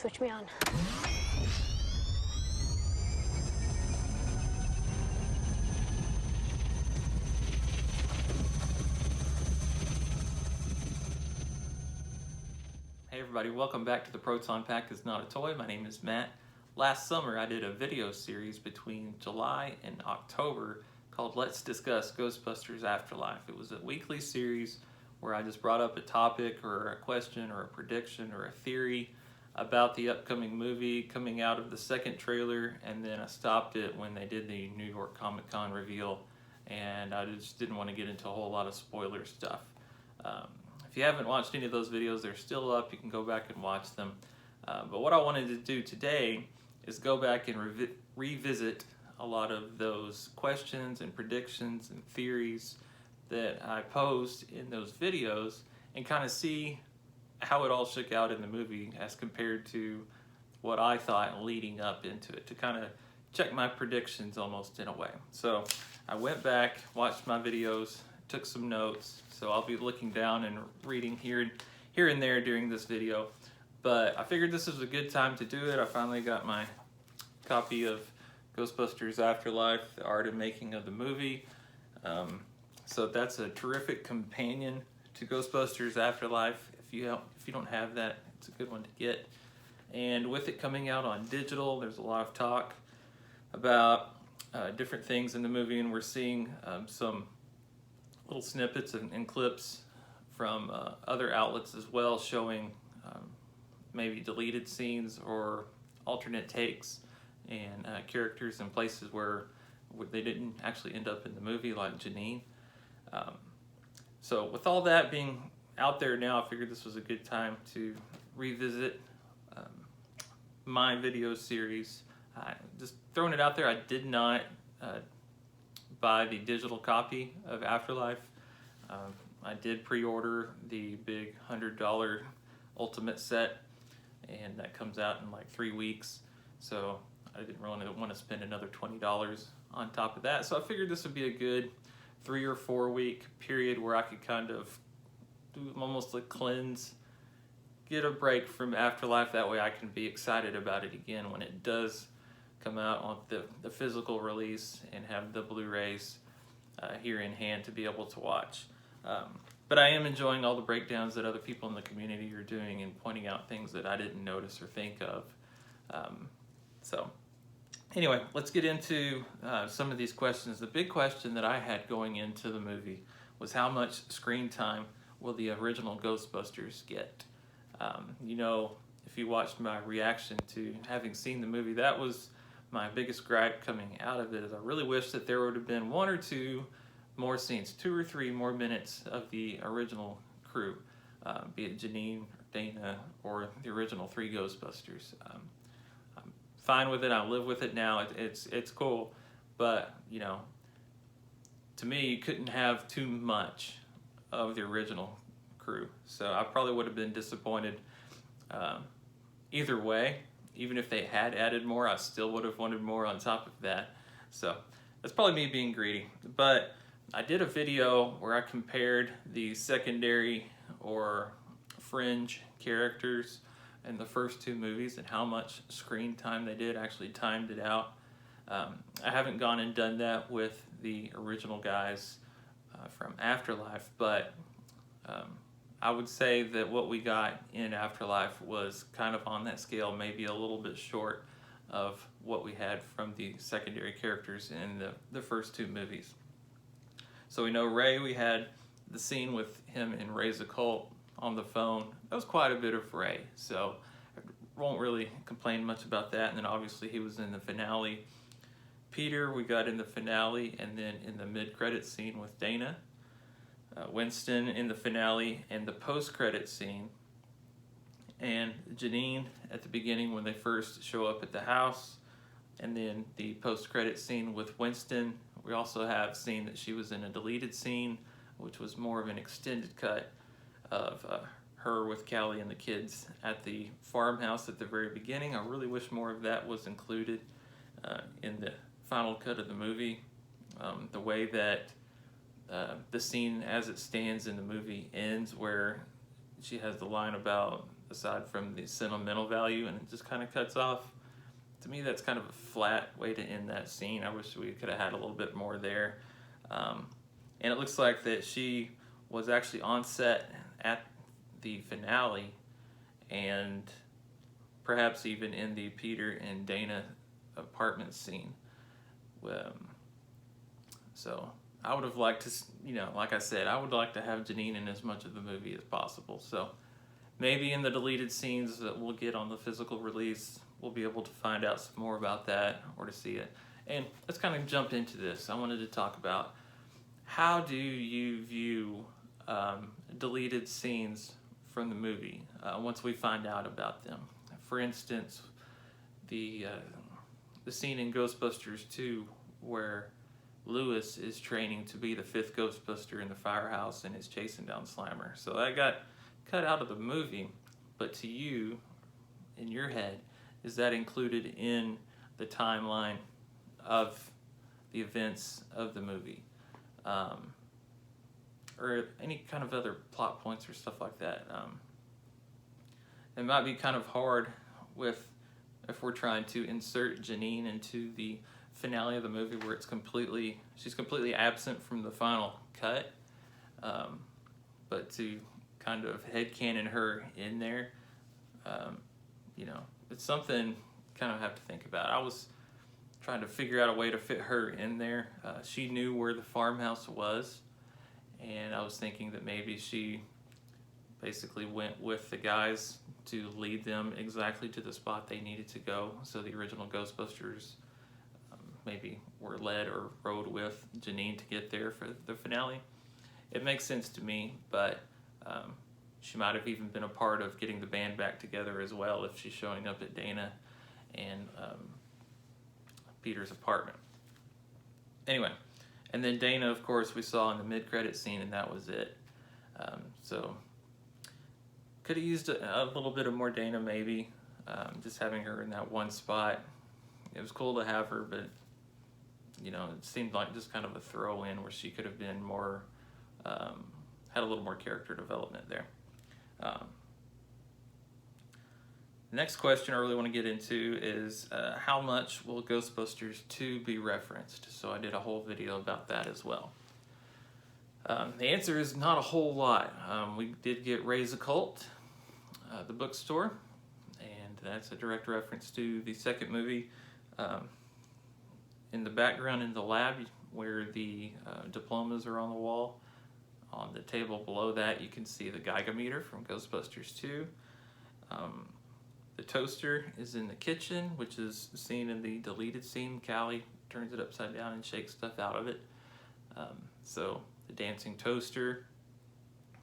switch me on. Hey everybody, welcome back to the Proton Pack is Not a Toy. My name is Matt. Last summer I did a video series between July and October called Let's Discuss Ghostbusters Afterlife. It was a weekly series where I just brought up a topic or a question or a prediction or a theory about the upcoming movie coming out of the second trailer, and then I stopped it when they did the New York Comic Con reveal, and I just didn't want to get into a whole lot of spoiler stuff. If you haven't watched any of those videos, they're still up. You can go back and watch them. But what I wanted to do today is go back and revisit a lot of those questions and predictions and theories that I posed in those videos and kind of see how it all shook out in the movie as compared to what I thought leading up into it, to kind of check my predictions almost in a way. So I went back, watched my videos, took some notes, so I'll be looking down and reading here and there during this video. But I figured this was a good time to do it. I finally got my copy of Ghostbusters Afterlife, the art and making of the movie. So that's a terrific companion to Ghostbusters Afterlife. If you don't have that, it's a good one to get. And with it coming out on digital, there's a lot of talk about different things in the movie, and we're seeing some little snippets and clips from other outlets as well, showing maybe deleted scenes or alternate takes and characters in places where they didn't actually end up in the movie, like Janine. So with all that being out there now, I figured this was a good time to revisit my video series. Just throwing it out there, I did not buy the digital copy of Afterlife. I did pre-order the big $100 Ultimate set, and that comes out in like 3 weeks. So I didn't really want to spend another $20 on top of that. So I figured this would be a good 3 or 4 week period where I could kind of do almost a cleanse, get a break from Afterlife. That way I can be excited about it again when it does come out on the physical release and have the Blu-rays here in hand to be able to watch. But I am enjoying all the breakdowns that other people in the community are doing and pointing out things that I didn't notice or think of. So anyway, let's get into some of these questions. The big question that I had going into the movie was, how much screen time will the original Ghostbusters get? You know, if you watched my reaction to having seen the movie, that was my biggest gripe coming out of it. Is I really wish that there would have been 1 or 2 more scenes, 2 or 3 more minutes of the original crew, be it Janine, or Dana, or the original 3 Ghostbusters. I'm fine with it. I live with it now. It's cool, but you know, to me, you couldn't have too much of the original crew. So I probably would have been disappointed either way. Even if they had added more, I still would have wanted more on top of that. So that's probably me being greedy. But I did a video where I compared the secondary or fringe characters in the first 2 movies and how much screen time they did. I actually timed it out. I haven't gone and done that with the original guys from Afterlife, but I would say that what we got in Afterlife was kind of on that scale, maybe a little bit short of what we had from the secondary characters in the first 2 movies. So we know Ray, we had the scene with him in Ray's occult on the phone. That was quite a bit of Ray, so I won't really complain much about that. And then obviously he was in the finale. Peter we got in the finale, and then in the mid-credit scene with Dana. Winston in the finale and the post-credit scene, and Janine at the beginning when they first show up at the house, and then the post-credit scene with Winston. We also have seen that she was in a deleted scene, which was more of an extended cut of her with Callie and the kids at the farmhouse at the very beginning. I really wish more of that was included in the final cut of the movie. The way that the scene as it stands in the movie ends, where she has the line about aside from the sentimental value, and it just kind of cuts off. To me, that's kind of a flat way to end that scene. I wish we could have had a little bit more there. And it looks like that she was actually on set at the finale, and perhaps even in the Peter and Dana apartment scene. So I would have liked to, like I said, I would like to have Janine in as much of the movie as possible. So maybe in the deleted scenes that we'll get on the physical release, we'll be able to find out some more about that or to see it. And let's kind of jump into this. I wanted to talk about, how do you view deleted scenes from the movie once we find out about them? For instance, the scene in Ghostbusters 2 where Lewis is training to be the 5th Ghostbuster in the firehouse and is chasing down Slimer. So that got cut out of the movie, but to you, in your head, is that included in the timeline of the events of the movie? Or any kind of other plot points or stuff like that. It might be kind of hard if we're trying to insert Janine into the finale of the movie where she's completely absent from the final cut, but to kind of headcanon her in there, it's something kind of have to think about. I was trying to figure out a way to fit her in there. She knew where the farmhouse was, and I was thinking that maybe she basically went with the guys to lead them exactly to the spot they needed to go. So the original Ghostbusters maybe were led or rode with Janine to get there for the finale. It makes sense to me, but she might have even been a part of getting the band back together as well if she's showing up at Dana and Peter's apartment. Anyway, and then Dana, of course, we saw in the mid-credit scene, and that was it. So could have used a little bit of more Dana, maybe, just having her in that one spot. It was cool to have her, but it seemed like just kind of a throw-in where she could have been more, had a little more character development there. The next question I really want to get into is how much will Ghostbusters 2 be referenced? So I did a whole video about that as well. The answer is not a whole lot. We did get Ray's Occult, the bookstore, and that's a direct reference to the second movie. In the background in the lab where the diplomas are on the wall, on the table below that you can see the Geiger meter from Ghostbusters 2. The toaster is in the kitchen, which is seen in the deleted scene. Callie turns it upside down and shakes stuff out of it. So the dancing toaster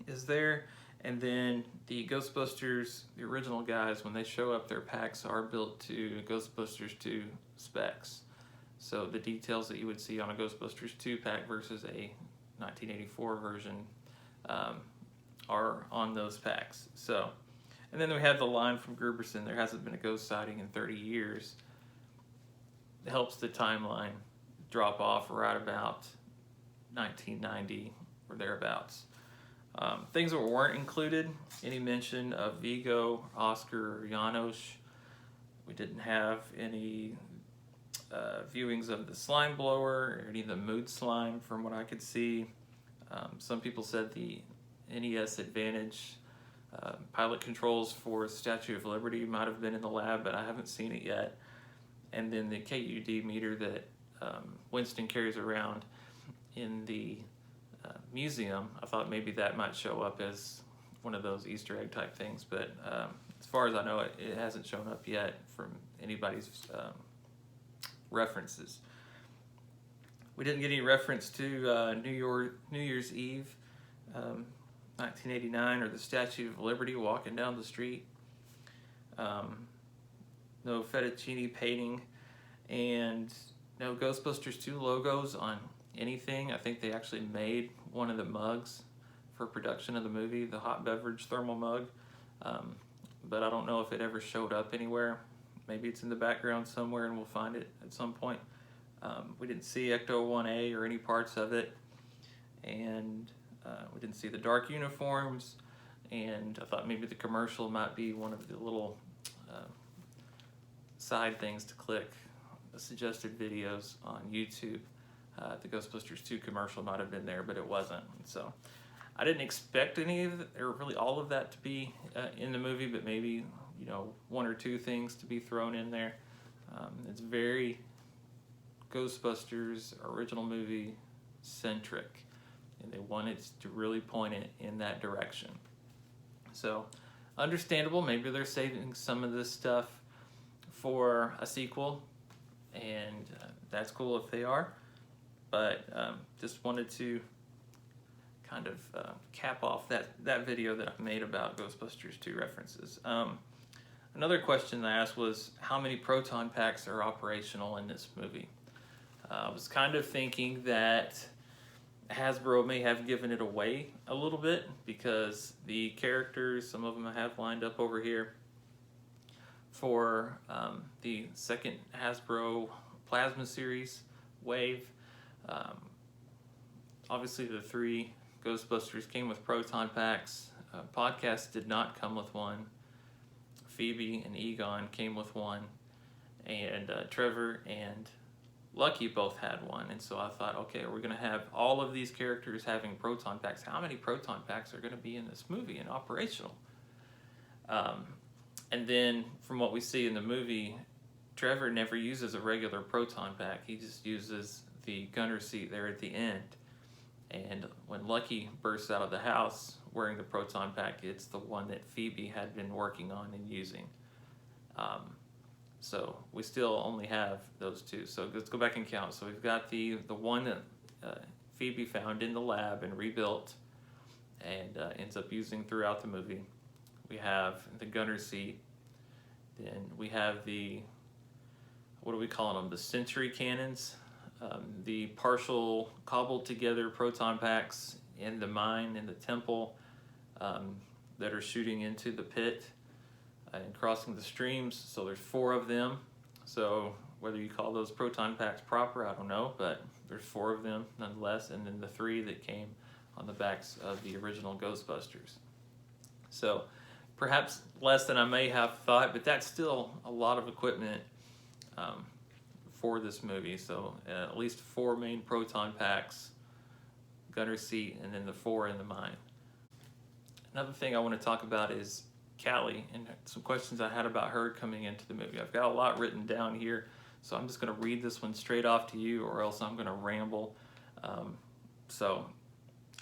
is there. And then the Ghostbusters, the original guys, when they show up, their packs are built to Ghostbusters 2 specs. So the details that you would see on a Ghostbusters 2 pack versus a 1984 version are on those packs. So, and then we have the line from Gruberson, there hasn't been a ghost sighting in 30 years. It helps the timeline drop off right about 1990 or thereabouts. Things that weren't included, any mention of Vigo, Oscar, or Janosch. We didn't have any viewings of the slime blower or any of the mood slime from what I could see. Some people said the NES Advantage pilot controls for Statue of Liberty might have been in the lab, but I haven't seen it yet. And then the KUD meter that Winston carries around in the museum, I thought maybe that might show up as one of those Easter egg type things, but as far as I know, it hasn't shown up yet from anybody's references. We didn't get any reference to New Year's Eve, 1989, or the Statue of Liberty walking down the street. No fettuccine painting, and no Ghostbusters 2 logos on anything. I think they actually made one of the mugs for production of the movie, the hot beverage thermal mug, but I don't know if it ever showed up anywhere. Maybe it's in the background somewhere and we'll find it at some point. We didn't see Ecto 1A or any parts of it, and we didn't see the dark uniforms, and I thought maybe the commercial might be one of the little side things to click, suggested videos on YouTube. The Ghostbusters 2 commercial might have been there, but it wasn't. So I didn't expect any of it, or really all of that to be in the movie, but maybe, you know, one or two things to be thrown in there. It's very Ghostbusters original movie centric, and they wanted to really point it in that direction. So understandable, maybe they're saving some of this stuff for a sequel, and that's cool if they are, but just wanted to kind of cap off that video that I made about Ghostbusters 2 references. Another question I asked was, how many proton packs are operational in this movie? I was kind of thinking that Hasbro may have given it away a little bit, because the characters, some of them I have lined up over here for the second Hasbro Plasma series wave. Obviously the 3 Ghostbusters came with proton packs. Podcast did not come with one. Phoebe and Egon came with one, and Trevor and Lucky both had one. And so I thought, okay, we're going to have all of these characters having proton packs. How many proton packs are going to be in this movie and operational? And then from what we see in the movie, Trevor never uses a regular proton pack. He just uses the gunner seat there at the end. And when Lucky bursts out of the house wearing the proton pack, it's the one that Phoebe had been working on and using. So we still only have those 2. So let's go back and count. So we've got the one that Phoebe found in the lab and rebuilt and ends up using throughout the movie. We have the gunner seat. Then we have the, what are we calling them? The sentry cannons. The partial cobbled together proton packs in the mine, in the temple, that are shooting into the pit and crossing the streams. So there's 4 of them. So whether you call those proton packs proper, I don't know, but there's 4 of them nonetheless. And then the 3 that came on the backs of the original Ghostbusters. So perhaps less than I may have thought, but that's still a lot of equipment for this movie. So at least 4 main proton packs, gunner seat, and then the 4 in the mine. Another thing I want to talk about is Callie, and some questions I had about her coming into the movie. I've got a lot written down here, so I'm just going to read this one straight off to you, or else I'm going to ramble. So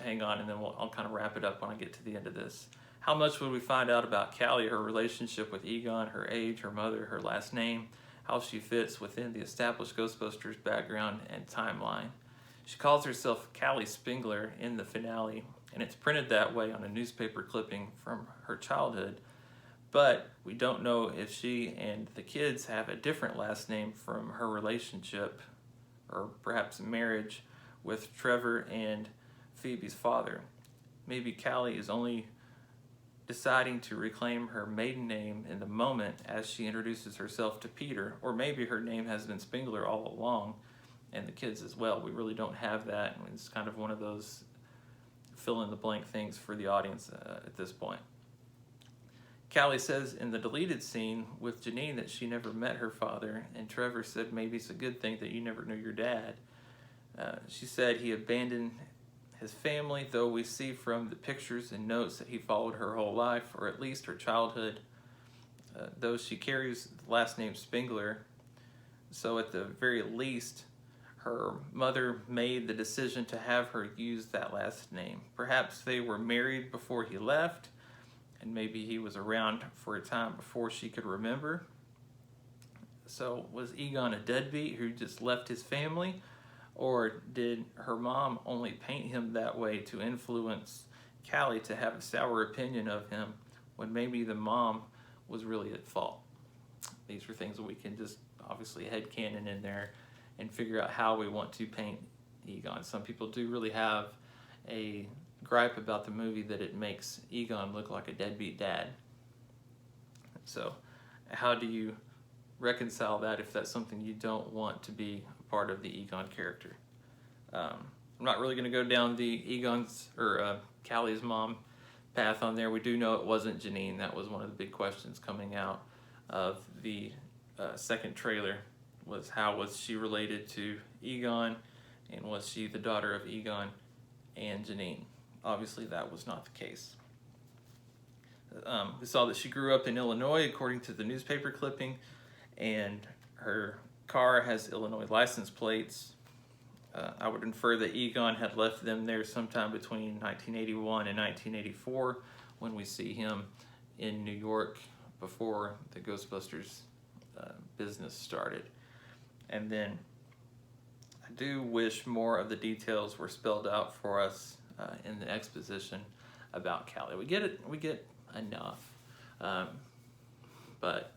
hang on, and then I'll kind of wrap it up when I get to the end of this. How much would we find out about Callie, her relationship with Egon, her age, her mother, her last name, how she fits within the established Ghostbusters background and timeline? She calls herself Callie Spengler in the finale, and it's printed that way on a newspaper clipping from her childhood, but we don't know if she and the kids have a different last name from her relationship, or perhaps marriage, with Trevor and Phoebe's father. Maybe Callie is only deciding to reclaim her maiden name in the moment as she introduces herself to Peter, or maybe her name has been Spengler all along, and the kids as well. We really don't have that. It's kind of one of those fill-in-the-blank things for the audience at this point. Callie says in the deleted scene with Janine that she never met her father, and Trevor said maybe it's a good thing that you never knew your dad. She said he abandoned his family, though we see from the pictures and notes that he followed her whole life, or at least her childhood, though she carries the last name Spengler. So at the very least, her mother made the decision to have her use that last name. Perhaps they were married before he left, and maybe he was around for a time before she could remember. So was Egon a deadbeat who just left his family? Or did her mom only paint him that way to influence Callie to have a sour opinion of him, when maybe the mom was really at fault? These are things that we can just obviously headcanon in there and figure out how we want to paint Egon. Some people do really have a gripe about the movie that it makes Egon look like a deadbeat dad. So how do you reconcile that if that's something you don't want to be a part of the Egon character? I'm not really going to go down the Egon's or Callie's mom path on there. We do know it wasn't Janine. That was one of the big questions coming out of the second trailer, was how was she related to Egon, and was she the daughter of Egon and Janine? Obviously that was not the case. We saw that she grew up in Illinois according to the newspaper clipping, and her car has Illinois license plates. I would infer that Egon had left them there sometime between 1981 and 1984 when we see him in New York before the Ghostbusters business started. And then I do wish more of the details were spelled out for us in the exposition about Callie. We get enough. But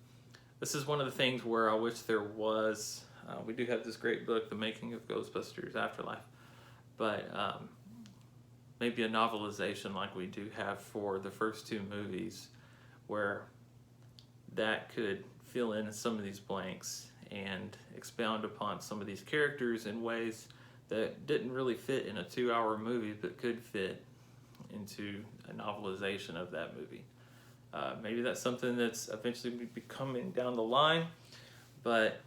this is one of the things where I wish there was. We do have this great book, The Making of Ghostbusters Afterlife, but maybe a novelization like we do have for the first two movies, where that could fill in some of these blanks and expound upon some of these characters in ways that didn't really fit in a 2-hour movie, but could fit into a novelization of that movie. Maybe that's something that's eventually be coming down the line, but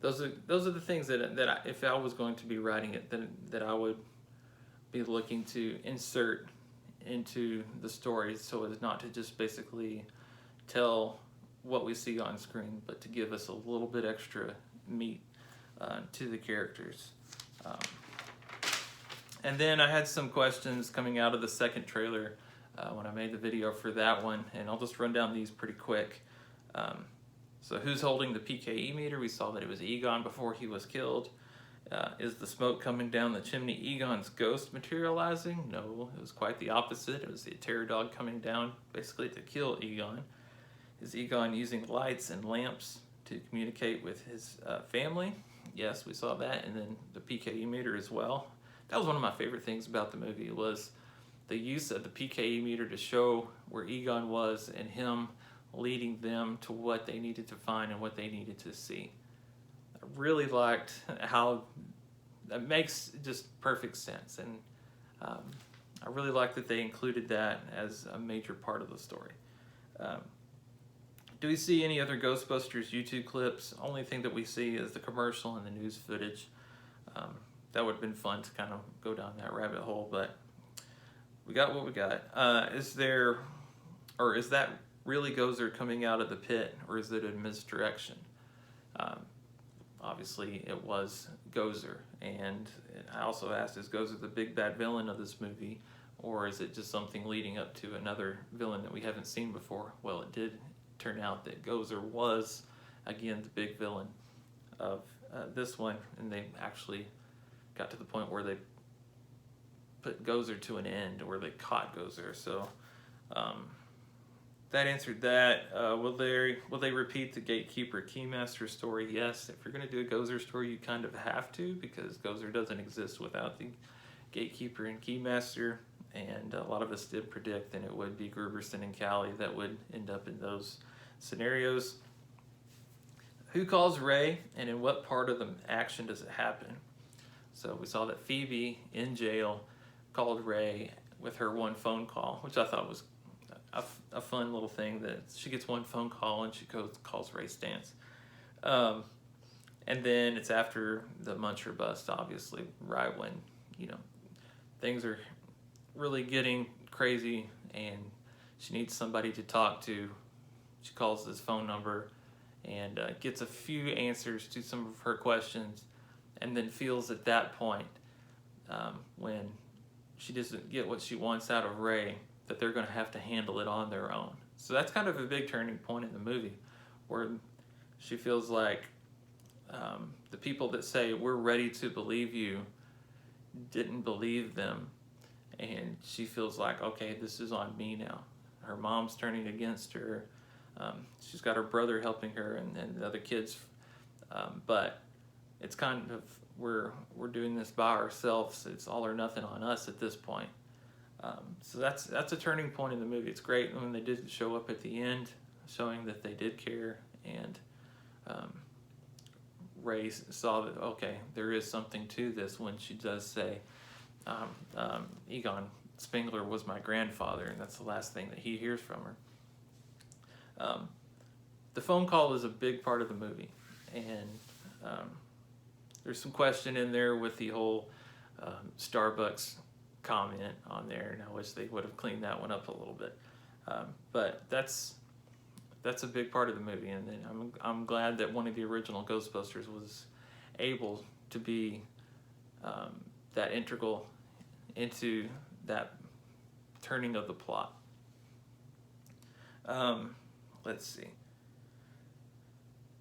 those are the things that I, if I was going to be writing it, that I would be looking to insert into the story, so as not to just basically tell what we see on screen, but to give us a little bit extra meat to the characters. And then I had some questions coming out of the second trailer when I made the video for that one, and I'll just run down these pretty quick. So who's holding the PKE meter? We saw that it was Egon before he was killed. Is the smoke coming down the chimney Egon's ghost materializing? No, it was quite the opposite. It was the terror dog coming down basically to kill Egon. Is Egon using lights and lamps to communicate with his family? Yes, we saw that. And then the PKE meter as well. That was one of my favorite things about the movie, was the use of the PKE meter to show where Egon was and him leading them to what they needed to find and what they needed to see. I really liked how that makes just perfect sense, and I really like that they included that as a major part of the story. Do we see any other Ghostbusters YouTube clips? Only thing that we see is the commercial and the news footage. That would have been fun to kind of go down that rabbit hole, but we got what we got. Is that really Gozer coming out of the pit, or is it a misdirection? Obviously it was Gozer, and I also asked, is Gozer the big bad villain of this movie, or is it just something leading up to another villain that we haven't seen before? Well, it did turn out that Gozer was, again, the big villain of this one, and they actually got to the point where they put Gozer to an end, or they caught Gozer. So that answered that. Will they repeat the Gatekeeper Keymaster story? Yes. If you're going to do a Gozer story, you kind of have to, because Gozer doesn't exist without the Gatekeeper and Keymaster, and a lot of us did predict that it would be Gruberson and Callie that would end up in those scenarios. Who calls Ray, and in what part of the action does it happen? So we saw that Phoebe in jail called Ray with her one phone call, which I thought was a fun little thing, that she gets one phone call and she calls Ray Stantz. And then it's after the Muncher bust, obviously, right when, things are really getting crazy and she needs somebody to talk to. She calls this phone number and gets a few answers to some of her questions, and then feels at that point, when she doesn't get what she wants out of Ray, that they're going to have to handle it on their own. So that's kind of a big turning point in the movie, where she feels like the people that say, we're ready to believe you, didn't believe them. And she feels like, okay, this is on me now. Her mom's turning against her. She's got her brother helping her, and the other kids. But it's kind of, we're doing this by ourselves. It's all or nothing on us at this point. So that's a turning point in the movie. It's great when they did show up at the end, showing that they did care, and Ray saw that, okay, there is something to this when she does say, Egon, Spengler was my grandfather, and that's the last thing that he hears from her. The phone call is a big part of the movie, and there's some question in there with the whole Starbucks comment on there, and I wish they would have cleaned that one up a little bit. But that's a big part of the movie, and then I'm glad that one of the original Ghostbusters was able to be that integral into that turning of the plot. Let's see.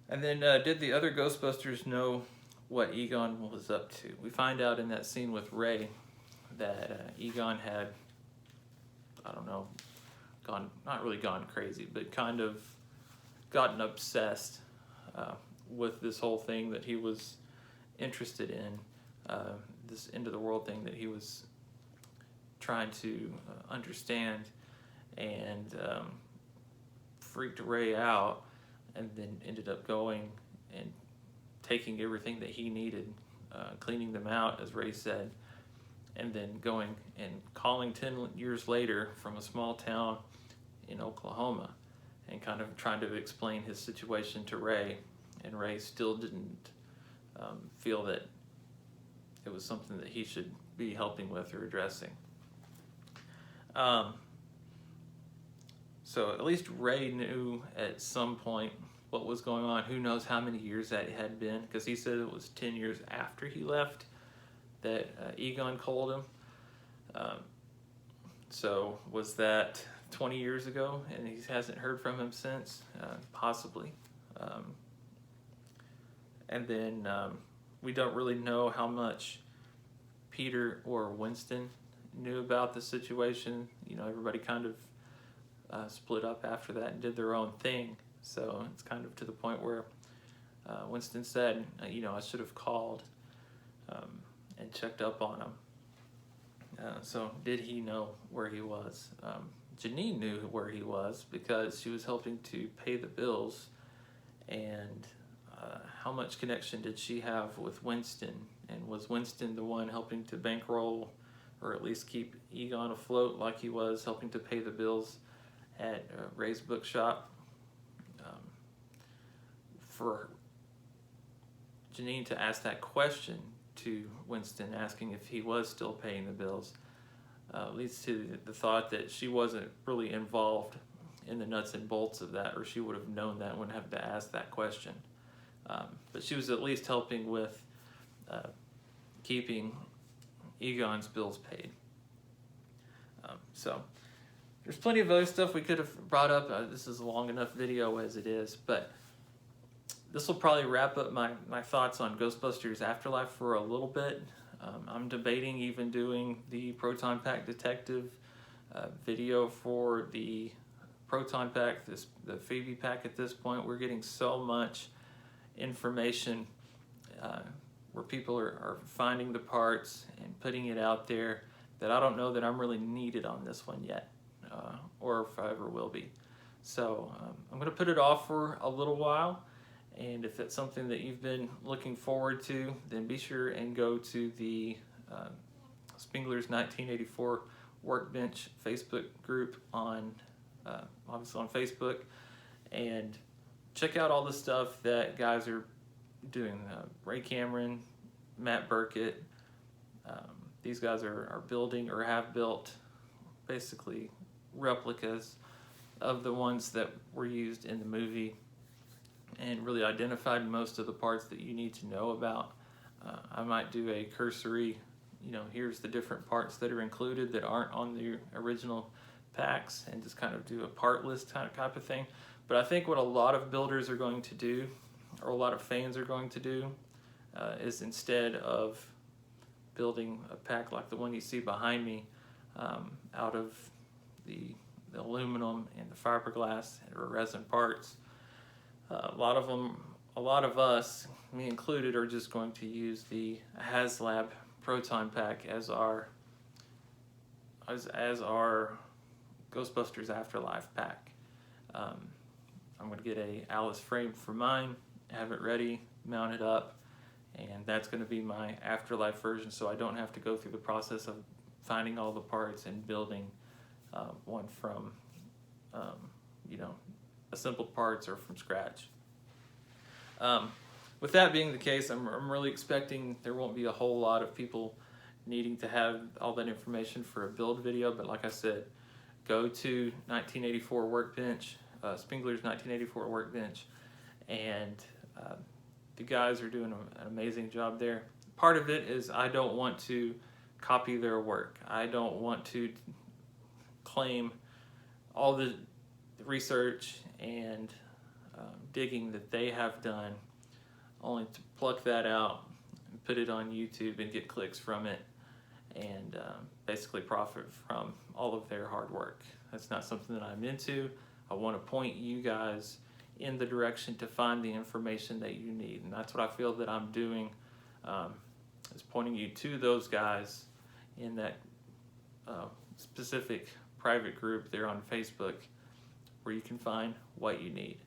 And then did the other Ghostbusters know what Egon was up to? We find out in that scene with Ray that Egon had, I don't know, not really gone crazy, but kind of gotten obsessed with this whole thing that he was interested in, this end of the world thing that he was trying to understand, and freaked Ray out, and then ended up going and taking everything that he needed, cleaning them out, as Ray said, and then going and calling 10 years later from a small town in Oklahoma and kind of trying to explain his situation to Ray, and Ray still didn't feel that it was something that he should be helping with or addressing. So at least Ray knew at some point what was going on. Who knows how many years that had been, because he said it was 10 years after he left that Egon called him. So was that 20 years ago and he hasn't heard from him since? Possibly. And then we don't really know how much Peter or Winston knew about the situation. You know, everybody kind of split up after that and did their own thing. So it's kind of to the point where Winston said, you know, I should have called and checked up on him. So did he know where he was? Janine knew where he was because she was helping to pay the bills. And how much connection did she have with Winston? And was Winston the one helping to bankroll or at least keep Egon afloat like he was helping to pay the bills at Ray's bookshop? For Janine to ask that question to Winston, asking if he was still paying the bills, leads to the thought that she wasn't really involved in the nuts and bolts of that, or she would have known that and wouldn't have to ask that question. But she was at least helping with keeping Egon's bills paid. So there's plenty of other stuff we could have brought up. This is a long enough video as it is, but this will probably wrap up my thoughts on Ghostbusters Afterlife for a little bit. I'm debating even doing the Proton Pack Detective video for the Proton Pack, the Phoebe Pack at this point. We're getting so much information where people are finding the parts and putting it out there that I don't know that I'm really needed on this one yet, or if I ever will be. So I'm going to put it off for a little while. And if it's something that you've been looking forward to, then be sure and go to the Spengler's 1984 Workbench Facebook group on, obviously on Facebook, and check out all the stuff that guys are doing. Ray Cameron, Matt Burkett, these guys are building or have built basically replicas of the ones that were used in the movie, and really identified most of the parts that you need to know about. I might do a cursory, you know, here's the different parts that are included that aren't on the original packs, and just kind of do a part list type of thing. But I think what a lot of builders are going to do, or a lot of fans are going to do, is instead of building a pack like the one you see behind me, out of the aluminum and the fiberglass or resin parts, a lot of us, me included, are just going to use the HasLab Proton Pack as our Ghostbusters Afterlife pack. I'm going to get a Alice frame for mine, have it ready, mount it up, and that's going to be my Afterlife version, so I don't have to go through the process of finding all the parts and building one from you know, assembled parts or from scratch. With that being the case, I'm really expecting there won't be a whole lot of people needing to have all that information for a build video, but like I said, go to 1984 Workbench, Spengler's 1984 Workbench, and the guys are doing an amazing job there. Part of it is I don't want to copy their work. I don't want to claim all the research and digging that they have done, only to pluck that out and put it on YouTube and get clicks from it, and basically profit from all of their hard work. That's not something that I'm into. I want to point you guys in the direction to find the information that you need, and that's what I feel that I'm doing, is pointing you to those guys in that specific private group there on Facebook where you can find what you need.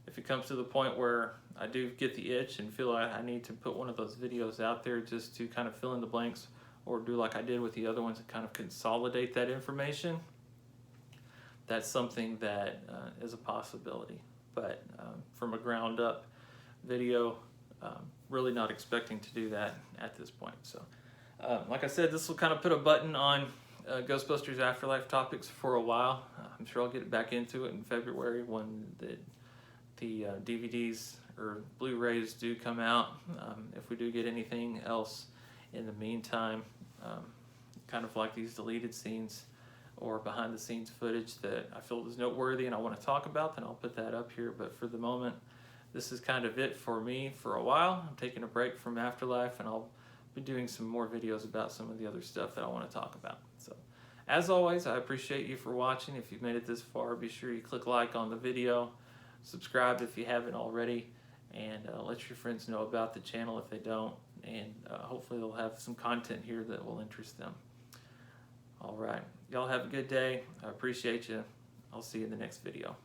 If it comes to the point where I do get the itch and feel like I need to put one of those videos out there just to kind of fill in the blanks, or do like I did with the other ones and kind of consolidate that information, that's something that is a possibility. But from a ground up video, really not expecting to do that at this point. So like I said, this will kind of put a button on Ghostbusters Afterlife topics for a while. I'm sure I'll get back into it in February when the DVDs or Blu-rays do come out. If we do get anything else in the meantime, kind of like these deleted scenes or behind the scenes footage that I feel is noteworthy and I want to talk about, then I'll put that up here. But for the moment, this is kind of it for me for a while. I'm taking a break from Afterlife, and I'll be doing some more videos about some of the other stuff that I want to talk about. So as always, I appreciate you for watching. If you've made it this far, be sure you click like on the video, subscribe if you haven't already, and let your friends know about the channel if they don't, and hopefully they'll have some content here that will interest them. All right, y'all have a good day. I appreciate you. I'll see you in the next video.